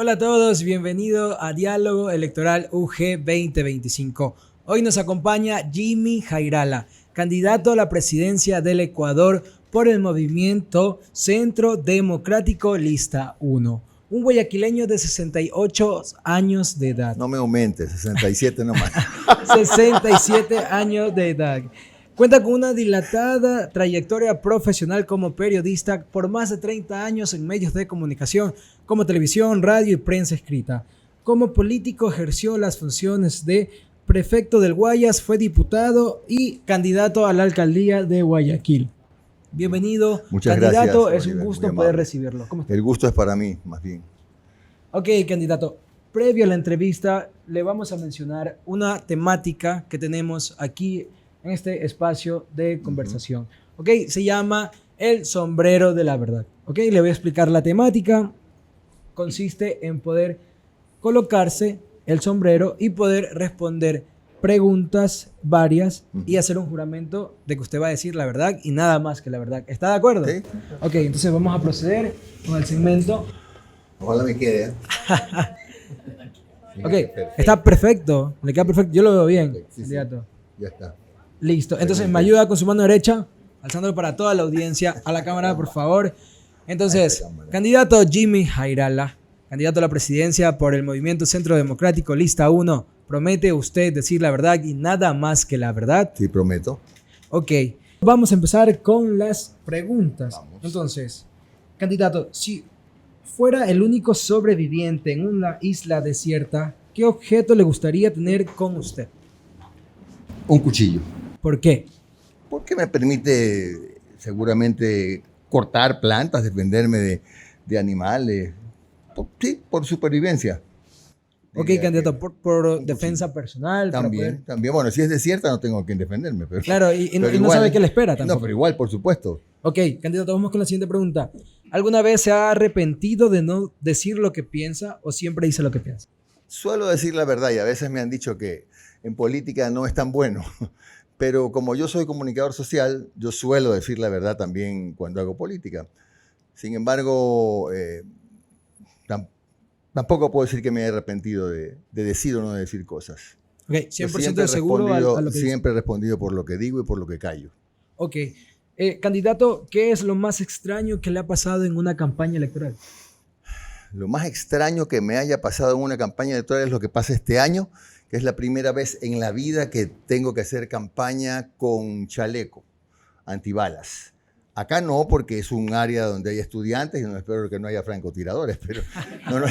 Hola a todos, bienvenido a Diálogo Electoral UG 2025. Hoy nos acompaña Jimmy Jairala, candidato a la presidencia del Ecuador por el movimiento Centro Democrático Lista 1. Un guayaquileño de 68 años de edad. No me aumentes, 67 nomás. 67 años de edad. Cuenta con una dilatada trayectoria profesional como periodista por más de 30 años en medios de comunicación, como televisión, radio y prensa escrita. Como político ejerció las funciones de prefecto del Guayas, fue diputado y candidato a la alcaldía de Guayaquil. Bienvenido, Muchas candidato, gracias, es un Oliver, gusto muy poder amable. recibirlo. ¿Cómo está? El gusto es para mí, más bien. Ok, candidato, previo a la entrevista le vamos a mencionar una temática que tenemos aquí en este espacio de conversación. Ok, se llama el sombrero de la verdad. Ok, le voy a explicar la temática. Consiste en poder colocarse el sombrero y poder responder preguntas varias y hacer un juramento de que usted va a decir la verdad y nada más que la verdad. ¿Está de acuerdo? Sí. Ok, entonces vamos a proceder con el segmento. Ojalá me quede. ¿eh? Ok, está perfecto, le queda perfecto, yo lo veo bien, Sí, sí. candidato. Ya está. Listo, entonces me ayuda con su mano derecha, alzándolo para toda la audiencia, a la cámara, por favor. Entonces, candidato Jimmy Jairala, candidato a la presidencia por el Movimiento Centro Democrático Lista 1, ¿promete usted decir la verdad y nada más que la verdad? Sí, prometo. Ok, vamos a empezar con las preguntas. Vamos. Entonces, candidato, si fuera el único sobreviviente en una isla desierta, ¿qué objeto le gustaría tener con usted? Un cuchillo. ¿Por qué? Porque me permite seguramente cortar plantas, defenderme de animales. Sí, por supervivencia. Ok, Diría candidato, que por un defensa cuchillo. personal. Para También, poder... también. Bueno, si es desierta no tengo a quien defenderme. Pero, Claro, y pero no sabe qué le espera tampoco. No, pero igual, por supuesto. Ok, candidato, vamos con la siguiente pregunta. ¿Alguna vez se ha arrepentido de no decir lo que piensa o siempre dice lo que piensa? Suelo decir la verdad y a veces me han dicho que en política no es tan bueno, pero como yo soy comunicador social, yo suelo decir la verdad también cuando hago política. Sin embargo, tampoco puedo decir que me he arrepentido de decir o no decir cosas. Ok, Yo 100% seguro a lo que dice. siempre he respondido por lo que digo y por lo que callo. Ok, candidato, ¿qué es lo más extraño que le ha pasado en una campaña electoral? Lo más extraño que me haya pasado en una campaña electoral es lo que pasa este año, que es la primera vez en la vida que tengo que hacer campaña con chaleco antibalas. Acá no, porque es un área donde hay estudiantes y no espero que no haya francotiradores, pero no.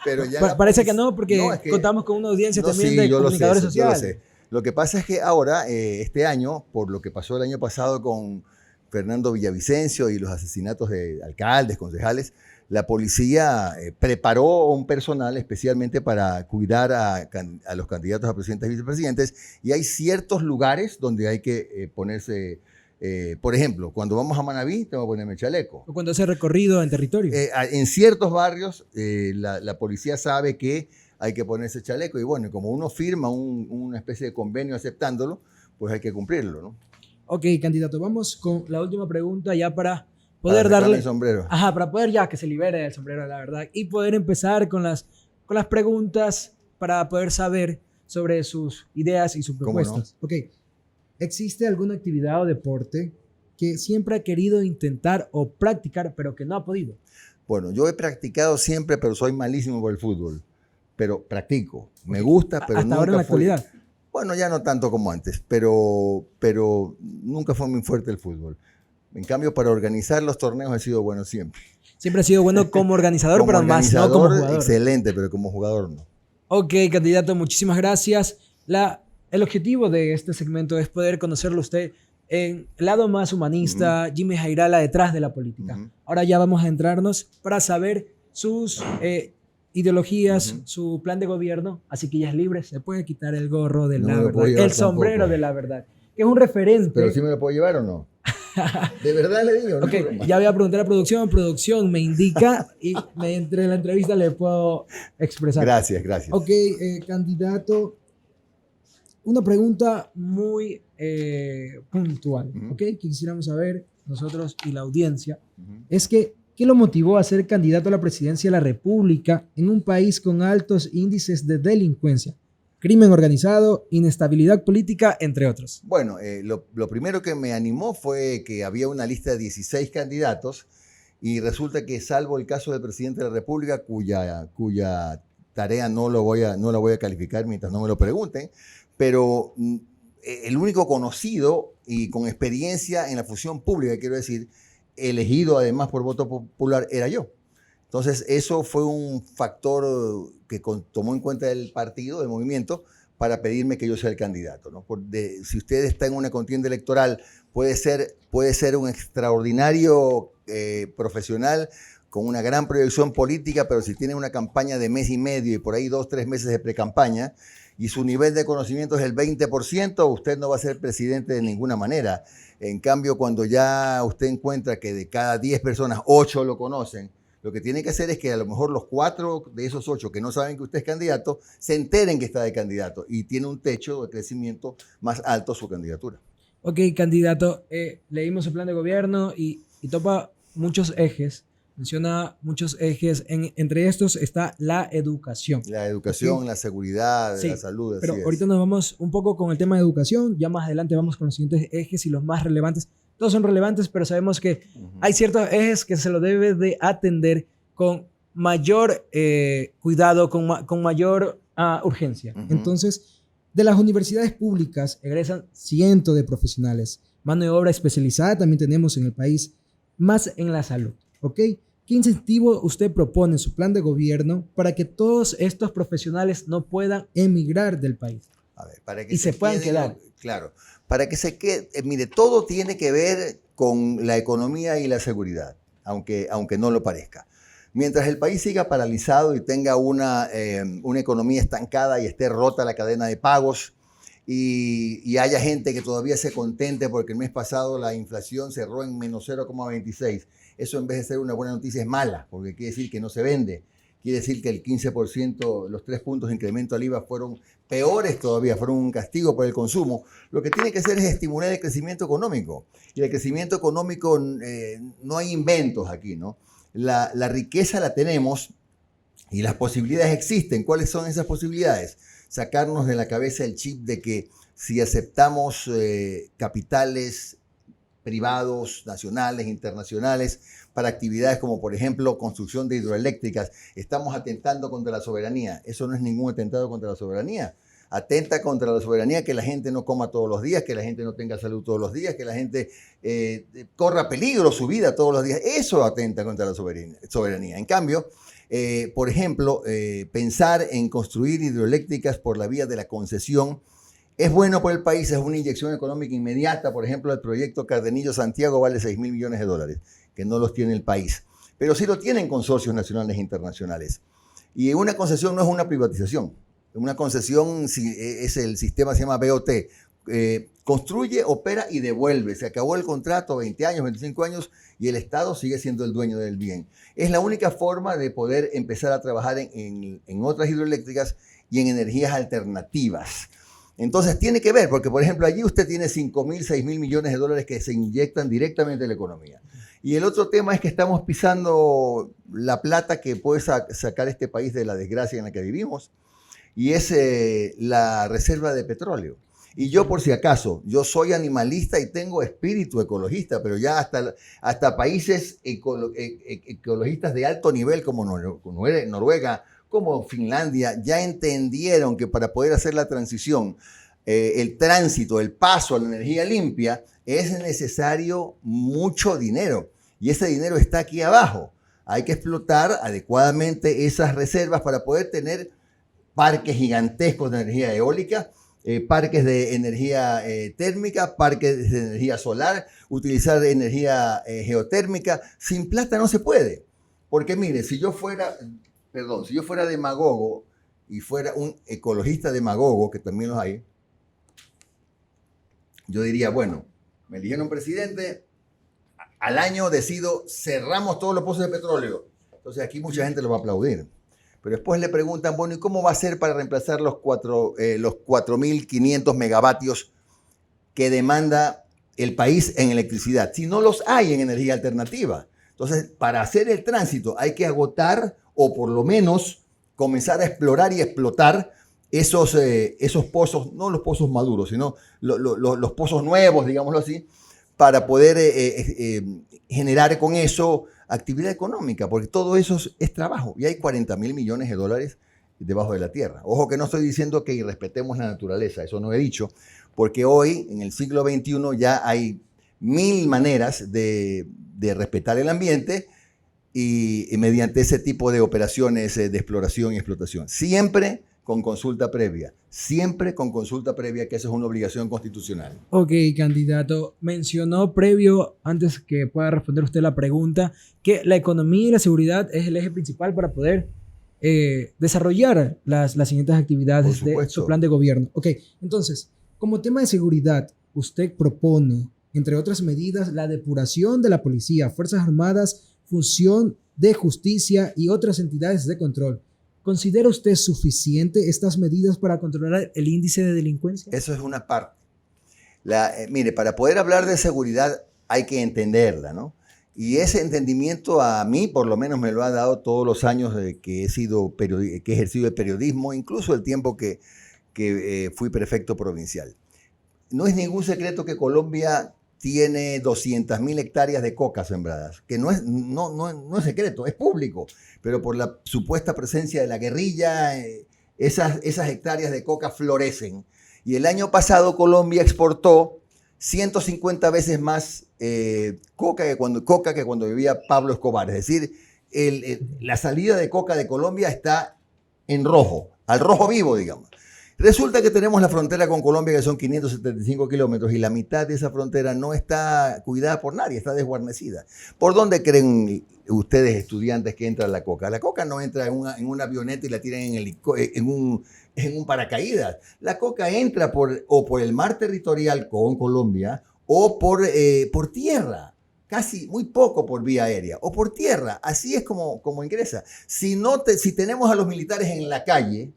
Pero ya Parece que no, porque no, es que, contamos con una audiencia no, también sí, de yo lo sé, comunicadores eso, yo lo sociales. sé. Lo que pasa es que ahora, este año, por lo que pasó el año pasado con Fernando Villavicencio y los asesinatos de alcaldes, concejales, la policía preparó un personal especialmente para cuidar a los candidatos a presidentes y vicepresidentes, y hay ciertos lugares donde hay que ponerse, por ejemplo, cuando vamos a Manabí, tengo que ponerme chaleco. O cuando hace recorrido en territorio. En ciertos barrios, la policía sabe que hay que ponerse chaleco, y bueno, como uno firma una especie de convenio aceptándolo, pues hay que cumplirlo, ¿no? Ok, candidato, vamos con la última pregunta ya para Para poder sacarme darle... el sombrero. Ajá, para poder ya que se libere el sombrero de la verdad y poder empezar con las preguntas para poder saber sobre sus ideas y sus ¿Cómo no? propuestas. Ok, ¿existe alguna actividad o deporte que siempre ha querido intentar o practicar pero que no ha podido? Bueno, yo he practicado siempre, pero soy malísimo por el fútbol. Pero practico. Me gusta, pero Hasta ahora en nunca la fue. actualidad. Bueno, ya no tanto como antes, pero nunca fue muy fuerte el fútbol. En cambio, para organizar los torneos he sido bueno siempre. Siempre ha sido bueno como organizador, Como pero más no como organizador, jugador. excelente, pero como jugador no. Ok, candidato, muchísimas gracias. El objetivo de este segmento es poder conocerlo usted en el lado más humanista, Jimmy Jairala detrás de la política. Ahora ya vamos a entrarnos para saber sus ideologías, su plan de gobierno, así que ya es libre, se puede quitar el gorro de No la me lo puedo verdad, llevar el sombrero tampoco. de la verdad, que es un referente. Pero sí me lo puedo llevar o no. De verdad le digo, Ok, no es broma. ya voy a preguntar a producción me indica y entre la entrevista le puedo expresar. Gracias, gracias. Ok, candidato, una pregunta muy puntual, ¿ok? Que quisiéramos saber nosotros y la audiencia, es que ¿Qué lo motivó a ser candidato a la presidencia de la República en un país con altos índices de delincuencia, crimen organizado, inestabilidad política, entre otros? Bueno, lo primero que me animó fue que había una lista de 16 candidatos y resulta que salvo el caso del presidente de la República, cuya tarea no la voy a calificar mientras no me lo pregunten, pero el único conocido y con experiencia en la función pública, quiero decir, elegido además por voto popular, era yo. Entonces, eso fue un factor que tomó en cuenta el partido, el movimiento, para pedirme que yo sea el candidato, ¿no? Si usted está en una contienda electoral, puede ser un extraordinario profesional con una gran proyección política, pero si tiene una campaña de mes y medio y por ahí 2, 3 meses de precampaña, y su nivel de conocimiento es el 20%, usted no va a ser presidente de ninguna manera. En cambio, cuando ya usted encuentra que de cada 10 personas, 8 lo conocen, lo que tiene que hacer es que a lo mejor los 4 de esos 8 que no saben que usted es candidato, se enteren que está de candidato y tiene un techo de crecimiento más alto su candidatura. Ok, candidato, leímos el plan de gobierno y topa muchos ejes, menciona muchos ejes, entre estos está la educación. La educación, ¿Okay? la seguridad, Sí, la salud. pero así ahorita es. nos vamos un poco con el tema de educación, ya más adelante vamos con los siguientes ejes y los más relevantes. Todos son relevantes, pero sabemos que hay ciertos ejes que se lo debe de atender con mayor cuidado, con mayor urgencia. Entonces, de las universidades públicas egresan cientos de profesionales. Mano de obra especializada también tenemos en el país, más en la salud, ¿ok? ¿Qué incentivo usted propone en su plan de gobierno para que todos estos profesionales no puedan emigrar del país? A ver, para que y se puedan quedar. Claro, para que se quede, mire, todo tiene que ver con la economía y la seguridad, aunque no lo parezca. Mientras el país siga paralizado y tenga una economía estancada y esté rota la cadena de pagos y haya gente que todavía se contente porque el mes pasado la inflación cerró en menos 0,26, eso en vez de ser una buena noticia es mala, porque quiere decir que no se vende. Quiere decir que el 15%, los 3 puntos de incremento al IVA fueron peores todavía, fueron un castigo por el consumo. Lo que tiene que hacer es estimular el crecimiento económico. Y el crecimiento económico, no hay inventos aquí, ¿no? La riqueza la tenemos y las posibilidades existen. ¿Cuáles son esas posibilidades? Sacarnos de la cabeza el chip de que si aceptamos capitales privados, nacionales, internacionales, para actividades como, por ejemplo, construcción de hidroeléctricas, estamos atentando contra la soberanía. Eso no es ningún atentado contra la soberanía. Atenta contra la soberanía que la gente no coma todos los días, que la gente no tenga salud todos los días, que la gente corra peligro su vida todos los días. Eso atenta contra la soberanía. En cambio, por ejemplo, pensar en construir hidroeléctricas por la vía de la concesión es bueno por el país, es una inyección económica inmediata. Por ejemplo, el proyecto Cardenillo-Santiago vale $6.000 millones, que no los tiene el país. Pero sí lo tienen consorcios nacionales e internacionales. Y una concesión no es una privatización. Una concesión es el sistema, se llama BOT. Construye, opera y devuelve. Se acabó el contrato, 20 años, 25 años, y el Estado sigue siendo el dueño del bien. Es la única forma de poder empezar a trabajar en otras hidroeléctricas y en energías alternativas. Entonces tiene que ver, porque por ejemplo allí usted tiene $5.000, $6.000 millones que se inyectan directamente en la economía. Y el otro tema es que estamos pisando la plata que puede sacar este país de la desgracia en la que vivimos, y es la reserva de petróleo. Y yo, por si acaso, yo soy animalista y tengo espíritu ecologista, pero ya hasta países ecologistas de alto nivel como Noruega, como Finlandia, ya entendieron que para poder hacer la transición, el tránsito, el paso a la energía limpia, es necesario mucho dinero. Y ese dinero está aquí abajo. Hay que explotar adecuadamente esas reservas para poder tener parques gigantescos de energía eólica, parques de energía térmica, parques de energía solar, utilizar energía geotérmica. Sin plata no se puede. Porque mire, si yo fuera demagogo y fuera un ecologista demagogo, que también los hay, yo diría, bueno, me eligieron presidente, al año decido, cerramos todos los pozos de petróleo. Entonces aquí mucha gente lo va a aplaudir. Pero después le preguntan, bueno, ¿y cómo va a ser para reemplazar los 4.500 megavatios que demanda el país en electricidad? Si no los hay en energía alternativa. Entonces, para hacer el tránsito hay que agotar o por lo menos comenzar a explorar y explotar esos pozos, no los pozos maduros, sino los pozos nuevos, digámoslo así, para poder generar con eso actividad económica, porque todo eso es trabajo y hay 40.000 millones de dólares debajo de la tierra. Ojo que no estoy diciendo que irrespetemos la naturaleza, eso no he dicho, porque hoy, en el siglo XXI, ya hay 1000 maneras de respetar el ambiente y mediante ese tipo de operaciones de exploración y explotación. Siempre con consulta previa, que esa es una obligación constitucional. Ok, candidato. Mencionó previo, antes que pueda responder usted la pregunta, que la economía y la seguridad es el eje principal para poder desarrollar las siguientes actividades de su plan de gobierno. Ok, entonces, como tema de seguridad, usted propone, entre otras medidas, la depuración de la policía, Fuerzas Armadas, función de justicia y otras entidades de control. ¿Considera usted suficiente estas medidas para controlar el índice de delincuencia? Eso es una parte. Mire, para poder hablar de seguridad hay que entenderla, ¿no? Y ese entendimiento a mí, por lo menos, me lo ha dado todos los años que he ejercido el periodismo, incluso el tiempo que fui prefecto provincial. No es ningún secreto que Colombia tiene 200.000 hectáreas de coca sembradas, que no es secreto, es público, pero por la supuesta presencia de la guerrilla, esas hectáreas de coca florecen. Y el año pasado Colombia exportó 150 veces más coca que cuando vivía Pablo Escobar. Es decir, la salida de coca de Colombia está en rojo, al rojo vivo, digamos. Resulta que tenemos la frontera con Colombia, que son 575 kilómetros, y la mitad de esa frontera no está cuidada por nadie, está desguarnecida. ¿Por dónde creen ustedes, estudiantes, que entra la coca? La coca no entra en una avioneta y la tiran en un paracaídas. La coca entra o por el mar territorial con Colombia o por tierra. Casi muy poco por vía aérea o por tierra. Así es como ingresa. Si tenemos a los militares en la calle,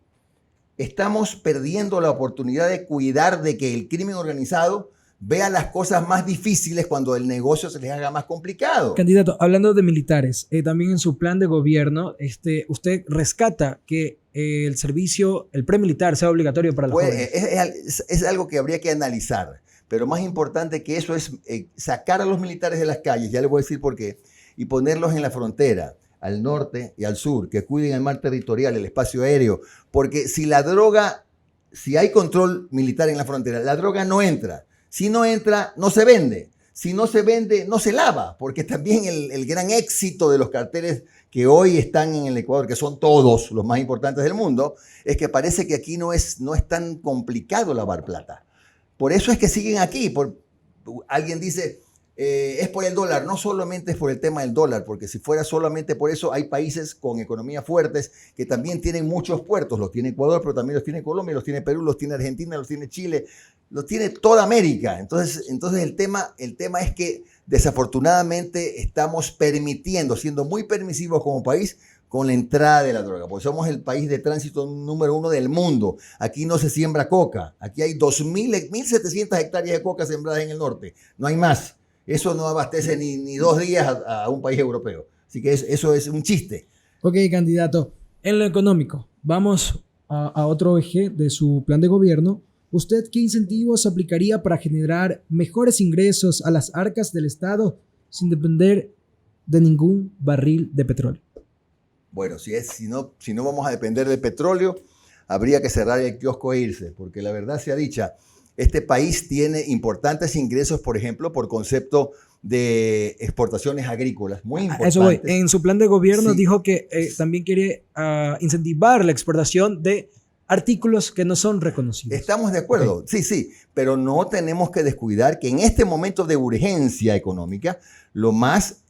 estamos perdiendo la oportunidad de cuidar de que el crimen organizado vea las cosas más difíciles cuando el negocio se les haga más complicado. Candidato, hablando de militares, también en su plan de gobierno, usted rescata que el servicio, el premilitar, sea obligatorio para los jóvenes. Es algo que habría que analizar, pero más importante que eso es sacar a los militares de las calles, ya les voy a decir por qué, y ponerlos en la frontera, al norte y al sur, que cuiden el mar territorial, el espacio aéreo, porque si hay control militar en la frontera, la droga no entra. Si no entra, no se vende. Si no se vende, no se lava, porque también el gran éxito de los carteles que hoy están en el Ecuador, que son todos los más importantes del mundo, es que parece que aquí no es tan complicado lavar plata. Por eso es que siguen aquí. Alguien dice, es por el dólar. No solamente es por el tema del dólar, porque si fuera solamente por eso, hay países con economías fuertes que también tienen muchos puertos. Los tiene Ecuador, pero también los tiene Colombia, los tiene Perú, los tiene Argentina, los tiene Chile, los tiene toda América. Entonces el tema es que desafortunadamente estamos siendo muy permisivos como país con la entrada de la droga, porque somos el país de tránsito número 1 del mundo. Aquí no se siembra coca. Aquí hay 1.700 hectáreas de coca sembradas en el norte. No hay más. Eso no abastece ni 2 días a un país europeo. Así que eso es un chiste. Ok, candidato. En lo económico, vamos a otro eje de su plan de gobierno. ¿Usted qué incentivos aplicaría para generar mejores ingresos a las arcas del Estado sin depender de ningún barril de petróleo? Bueno, si no vamos a depender del petróleo, habría que cerrar el kiosco e irse, porque la verdad sea dicha, este país tiene importantes ingresos, por ejemplo, por concepto de exportaciones agrícolas, muy importantes. Eso voy. En su plan de gobierno dijo que también quiere incentivar la exportación de artículos que no son reconocidos. Estamos de acuerdo, okay. Sí, pero no tenemos que descuidar que en este momento de urgencia económica, lo más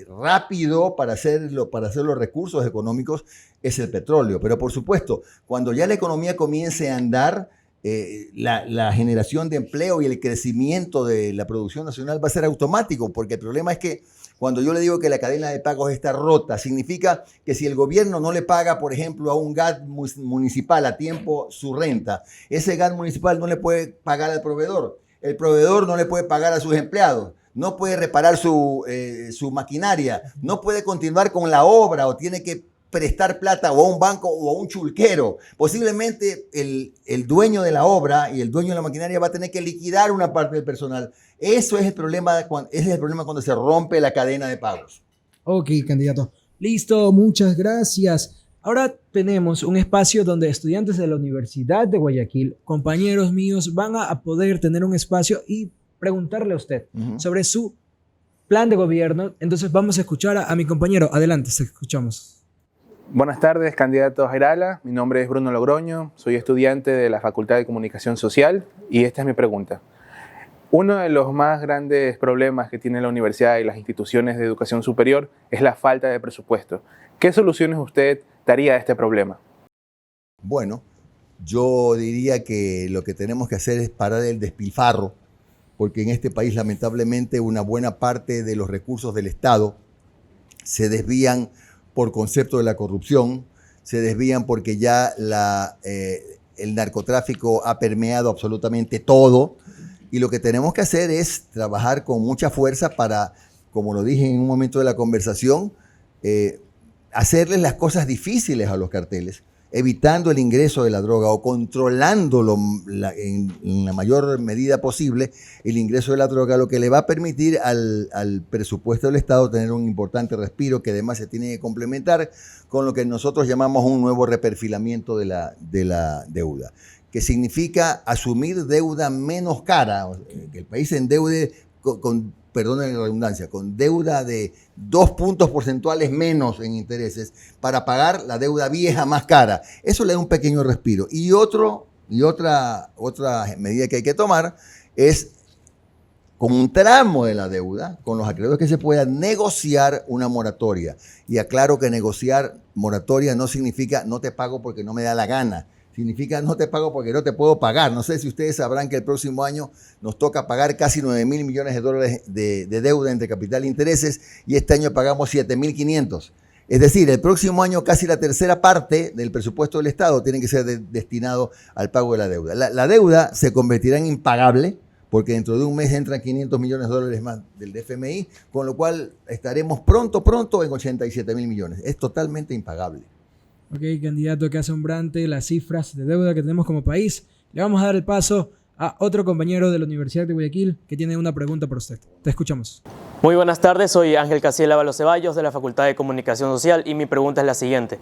rápido para hacer los recursos económicos es el petróleo. Pero por supuesto, cuando ya la economía comience a andar, la generación de empleo y el crecimiento de la producción nacional va a ser automático, porque el problema es que cuando yo le digo que la cadena de pagos está rota, significa que si el gobierno no le paga, por ejemplo, a un GAT municipal a tiempo su renta, ese GAT municipal no le puede pagar al proveedor, el proveedor no le puede pagar a sus empleados. no puede reparar su maquinaria, no puede continuar con la obra o tiene que prestar plata o a un banco o a un chulquero. Posiblemente el dueño de la obra y el dueño de la maquinaria va a tener que liquidar una parte del personal. Eso es el problema, ese es el problema cuando se rompe la cadena de pagos. Ok, candidato. Listo, muchas gracias. Ahora tenemos un espacio donde estudiantes de la Universidad de Guayaquil, compañeros míos, van a poder tener un espacio y preguntarle a usted sobre su plan de gobierno. Entonces vamos a escuchar a mi compañero. Adelante, te escuchamos. Buenas tardes, candidato Jairala. Mi nombre es Bruno Logroño, soy estudiante de la Facultad de Comunicación Social y esta es mi pregunta. Uno de los más grandes problemas que tiene la universidad y las instituciones de educación superior es la falta de presupuesto. ¿Qué soluciones usted daría a este problema? Bueno, yo diría que lo que tenemos que hacer es parar el despilfarro, porque en este país lamentablemente una buena parte de los recursos del Estado se desvían por concepto de la corrupción, se desvían porque ya el narcotráfico ha permeado absolutamente todo. Y lo que tenemos que hacer es trabajar con mucha fuerza para, como lo dije en un momento de la conversación, hacerles las cosas difíciles a los carteles, evitando el ingreso de la droga o controlándolo en la mayor medida posible el ingreso de la droga, lo que le va a permitir al presupuesto del Estado tener un importante respiro que además se tiene que complementar con lo que nosotros llamamos un nuevo reperfilamiento de la deuda, que significa asumir deuda menos cara, que el país se endeude perdónen la redundancia, con deuda de 2 puntos porcentuales menos en intereses para pagar la deuda vieja más cara. Eso le da un pequeño respiro. Y otra medida que hay que tomar es, con un tramo de la deuda, con los acreedores, que se pueda negociar una moratoria. Y aclaro que negociar moratoria no significa no te pago porque no me da la gana. Significa no te pago porque no te puedo pagar. No sé si ustedes sabrán que el próximo año nos toca pagar casi 9.000 millones de dólares de deuda entre capital e intereses y este año pagamos 7.500. Es decir, el próximo año casi la tercera parte del presupuesto del Estado tiene que ser destinado al pago de la deuda. La deuda se convertirá en impagable porque dentro de un mes entran 500 millones de dólares más del FMI, con lo cual estaremos pronto en 87.000 millones. Es totalmente impagable. Ok, candidato, qué asombrante las cifras de deuda que tenemos como país. Le vamos a dar el paso a otro compañero de la Universidad de Guayaquil que tiene una pregunta para usted. Te escuchamos. Muy buenas tardes, soy Ángel Casiel Ábalos Ceballos de la Facultad de Comunicación Social y mi pregunta es la siguiente.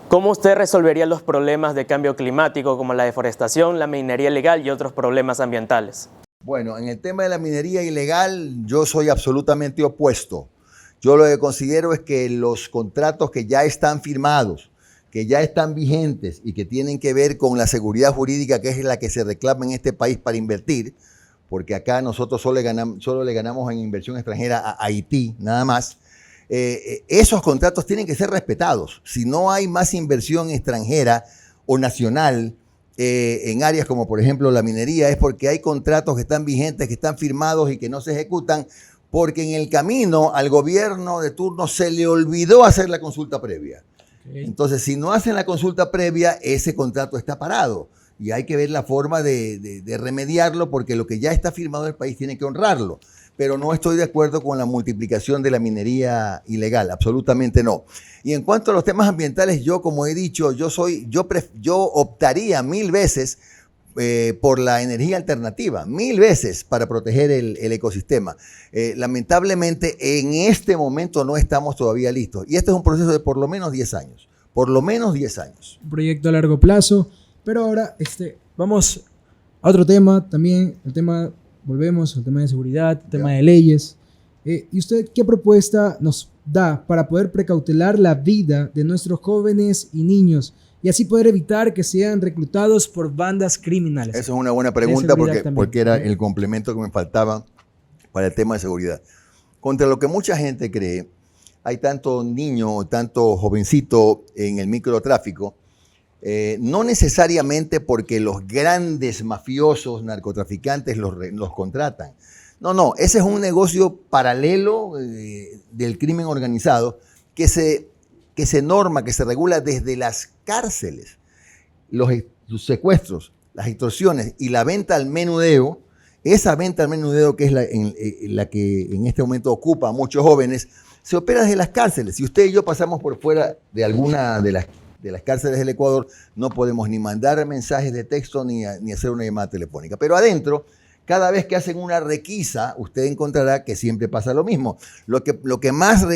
¿Cómo usted resolvería los problemas de cambio climático como la deforestación, la minería ilegal y otros problemas ambientales? Bueno, en el tema de la minería ilegal yo soy absolutamente opuesto. Yo lo que considero es que los contratos que ya están firmados, que ya están vigentes y que tienen que ver con la seguridad jurídica, que es la que se reclama en este país para invertir, porque acá nosotros solo le ganamos en inversión extranjera a Haití, nada más. Esos contratos tienen que ser respetados. Si no hay más inversión extranjera o nacional en áreas como por ejemplo la minería, es porque hay contratos que están vigentes, que están firmados y que no se ejecutan, porque en el camino al gobierno de turno se le olvidó hacer la consulta previa. Entonces, si no hacen la consulta previa, ese contrato está parado y hay que ver la forma de remediarlo, porque lo que ya está firmado en el país tiene que honrarlo. Pero no estoy de acuerdo con la multiplicación de la minería ilegal, absolutamente no. Y en cuanto a los temas ambientales, yo, como he dicho, yo optaría 1000 veces por la energía alternativa, 1000 veces para proteger el ecosistema. Lamentablemente, en este momento no estamos todavía listos. Y este es un proceso de por lo menos 10 años. Por lo menos 10 años. Un proyecto a largo plazo. Pero ahora vamos a otro tema también. Volvemos al tema de seguridad, el tema de leyes. ¿Y usted qué propuesta nos da para poder precautelar la vida de nuestros jóvenes y niños y así poder evitar que sean reclutados por bandas criminales? Esa es una buena pregunta porque era el complemento que me faltaba para el tema de seguridad. Contra lo que mucha gente cree, hay tanto niño, tanto jovencito en el microtráfico, no necesariamente porque los grandes mafiosos narcotraficantes los contratan. No, ese es un negocio paralelo del crimen organizado que se norma, que se regula desde las cárceles. Los secuestros, las extorsiones y la venta al menudeo esa venta al menudeo, que es la que en este momento ocupa a muchos jóvenes, se opera desde las cárceles. Si usted y yo pasamos por fuera de alguna de las cárceles del Ecuador, no podemos ni mandar mensajes de texto ni hacer una llamada telefónica. Pero adentro, cada vez que hacen una requisa, usted encontrará que siempre pasa lo mismo. Lo que más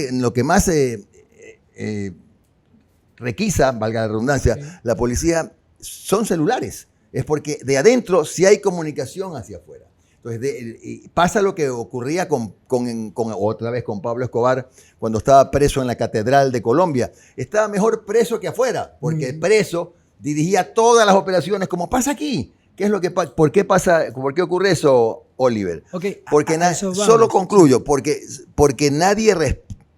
requisa, valga la redundancia, Sí. la policía, son celulares. Es porque de adentro sí hay comunicación hacia afuera. Entonces, pasa lo que ocurría otra vez con Pablo Escobar cuando estaba preso en la Catedral de Colombia. Estaba mejor preso que afuera, porque el preso dirigía todas las operaciones, como pasa aquí. ¿Qué es lo que pasa? ¿Por qué ocurre eso, Oliver? Ok, Porque a eso vamos. solo concluyo, porque nadie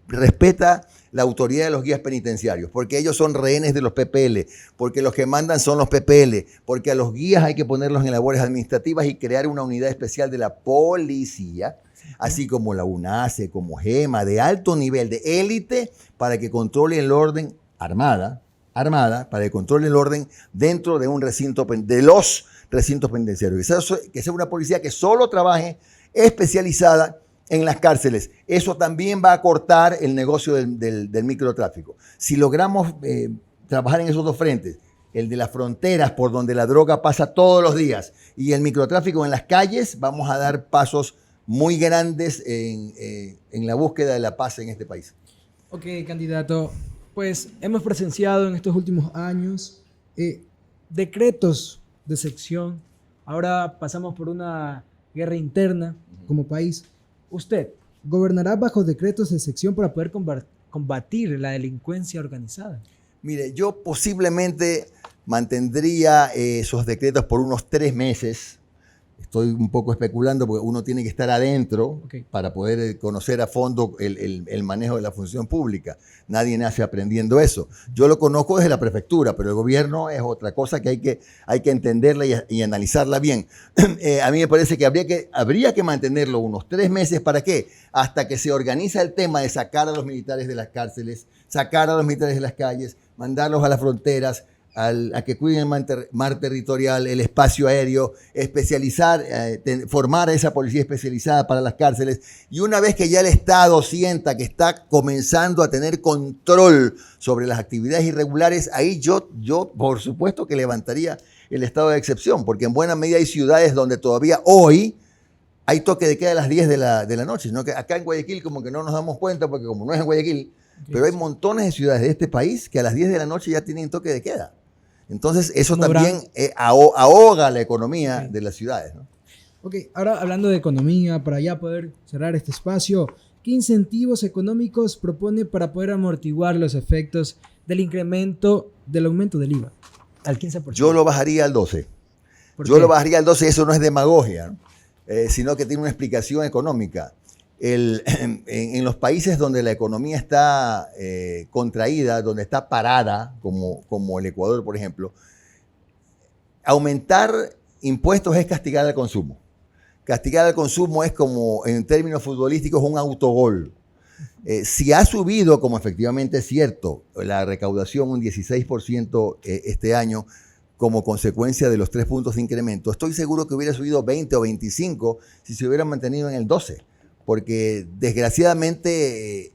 respeta la autoridad de los guías penitenciarios, porque ellos son rehenes de los PPL, porque los que mandan son los PPL, porque a los guías hay que ponerlos en labores administrativas y crear una unidad especial de la policía, así como la UNACE, como GEMA, de alto nivel, de élite, para que controle el orden, armada, para que controle el orden dentro de un recinto, de los recintos penitenciarios. Que sea una policía que solo trabaje especializada en las cárceles. Eso también va a cortar el negocio del microtráfico. Si logramos trabajar en esos dos frentes, el de las fronteras por donde la droga pasa todos los días y el microtráfico en las calles, vamos a dar pasos muy grandes en la búsqueda de la paz en este país. Ok, candidato. Pues hemos presenciado en estos últimos años decretos de sección. Ahora pasamos por una guerra interna como país. ¿Usted gobernará bajo decretos de sección para poder combatir la delincuencia organizada? Mire, yo posiblemente mantendría esos decretos por unos 3 meses. Estoy un poco especulando porque uno tiene que estar adentro para poder conocer a fondo el manejo de la función pública. Nadie nace aprendiendo eso. Yo lo conozco desde la prefectura, pero el gobierno es otra cosa que hay que entenderla y analizarla bien. A mí me parece que habría que mantenerlo unos 3 meses. ¿Para qué? Hasta que se organiza el tema de sacar a los militares de las cárceles, sacar a los militares de las calles, mandarlos a las fronteras, a que cuiden el mar territorial, el espacio aéreo, especializar, formar a esa policía especializada para las cárceles. Y una vez que ya el Estado sienta que está comenzando a tener control sobre las actividades irregulares, ahí yo por supuesto que levantaría el estado de excepción, porque en buena medida hay ciudades donde todavía hoy hay toque de queda a las 10 de la noche, ¿no? Que acá en Guayaquil como que no nos damos cuenta, porque como no es en Guayaquil, pero hay montones de ciudades de este país que a las 10 de la noche ya tienen toque de queda. Entonces, eso también ahoga la economía de las ciudades, ¿no? Ok, ahora hablando de economía, para ya poder cerrar este espacio, ¿qué incentivos económicos propone para poder amortiguar los efectos del incremento del aumento del IVA al 15%? Yo lo bajaría al 12%. ¿Por Yo qué? lo bajaría al 12%, eso no es demagogia, ¿no? Sino que tiene una explicación económica. En los países donde la economía está contraída, donde está parada, como el Ecuador, por ejemplo, aumentar impuestos es castigar al consumo. Castigar al consumo es como, en términos futbolísticos, un autogol. Si ha subido, como efectivamente es cierto, la recaudación un 16% este año, como consecuencia de los 3 puntos de incremento, estoy seguro que hubiera subido 20 o 25 si se hubiera mantenido en el 12%. Porque desgraciadamente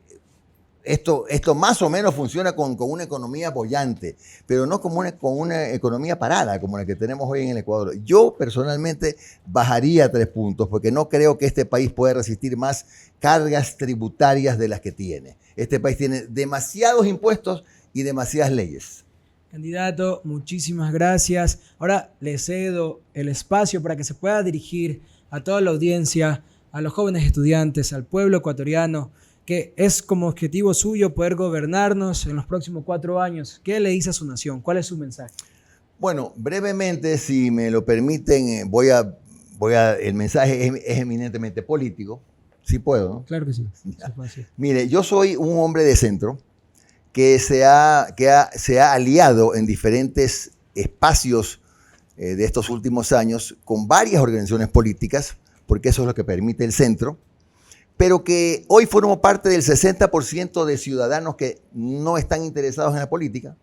esto más o menos funciona con una economía boyante, pero no con una economía parada como la que tenemos hoy en el Ecuador. Yo personalmente bajaría 3 puntos porque no creo que este país pueda resistir más cargas tributarias de las que tiene. Este país tiene demasiados impuestos y demasiadas leyes. Candidato, muchísimas gracias. Ahora le cedo el espacio para que se pueda dirigir a toda la audiencia, a los jóvenes estudiantes, al pueblo ecuatoriano, que es como objetivo suyo poder gobernarnos en los próximos 4 años. ¿Qué le dice a su nación? ¿Cuál es su mensaje? Bueno, brevemente, si me lo permiten, el mensaje es eminentemente político. Sí puedo, ¿no? Claro que sí. Se puede hacer. Mire, yo soy un hombre de centro que se ha aliado en diferentes espacios de estos últimos años con varias organizaciones políticas, porque eso es lo que permite el centro, pero que hoy formo parte del 60% de ciudadanos que no están interesados en la política,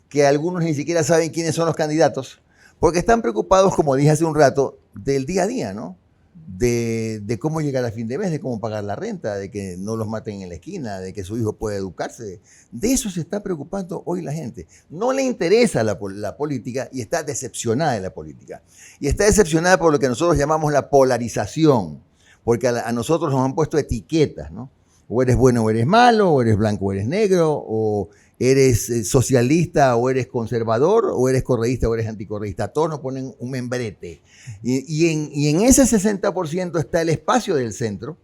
que algunos ni siquiera saben quiénes son los candidatos, porque están preocupados, como dije hace un rato, del día a día, ¿no? de cómo llegar a fin de mes, de cómo pagar la renta, de que no los maten en la esquina, de que su hijo pueda educarse. De eso se está preocupando hoy la gente. No le interesa la política y está decepcionada de la política. Y está decepcionada por lo que nosotros llamamos la polarización, porque a nosotros nos han puesto etiquetas, ¿no? O eres bueno o eres malo, o eres blanco o eres negro, o eres socialista o eres conservador, o eres correísta o eres anticorreísta. Todos nos ponen un membrete. Y en ese 60% está el espacio del centro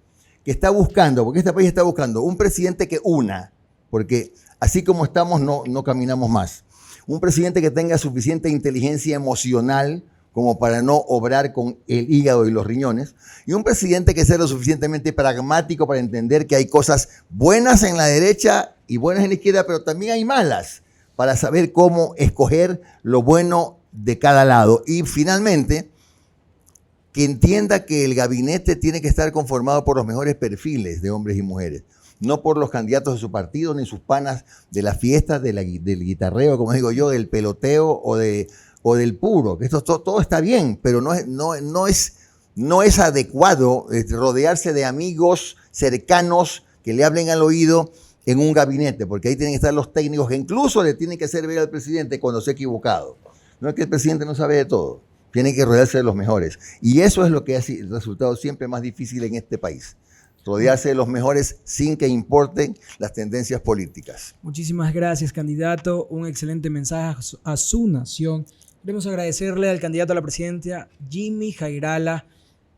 que está buscando, porque este país está buscando un presidente que una, porque así como estamos no caminamos más. Un presidente que tenga suficiente inteligencia emocional como para no obrar con el hígado y los riñones, y un presidente que sea lo suficientemente pragmático para entender que hay cosas buenas en la derecha y buenas en la izquierda, pero también hay malas, para saber cómo escoger lo bueno de cada lado. Y finalmente, que entienda que el gabinete tiene que estar conformado por los mejores perfiles de hombres y mujeres, no por los candidatos de su partido, ni sus panas de las fiestas, del guitarreo, como digo yo, del peloteo o del puro, que esto todo está bien, pero no es adecuado rodearse de amigos cercanos que le hablen al oído en un gabinete, porque ahí tienen que estar los técnicos que incluso le tienen que hacer ver al presidente cuando se ha equivocado. No es que el presidente no sabe de todo, tiene que rodearse de los mejores. Y eso es lo que ha resultado siempre más difícil en este país. Rodearse de los mejores sin que importen las tendencias políticas. Muchísimas gracias, candidato. Un excelente mensaje a su nación. Queremos agradecerle al candidato a la presidencia, Jimmy Jairala,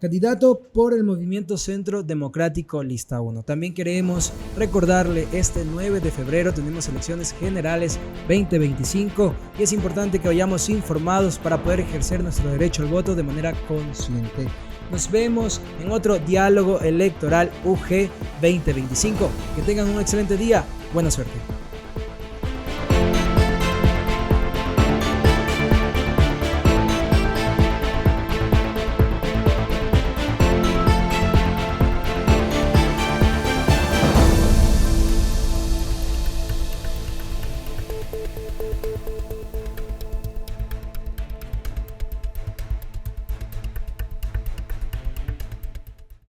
candidato por el Movimiento Centro Democrático Lista 1. También queremos recordarle, este 9 de febrero tenemos elecciones generales 2025 y es importante que vayamos informados para poder ejercer nuestro derecho al voto de manera consciente. Nos vemos en otro diálogo electoral UG 2025. Que tengan un excelente día. Buena suerte.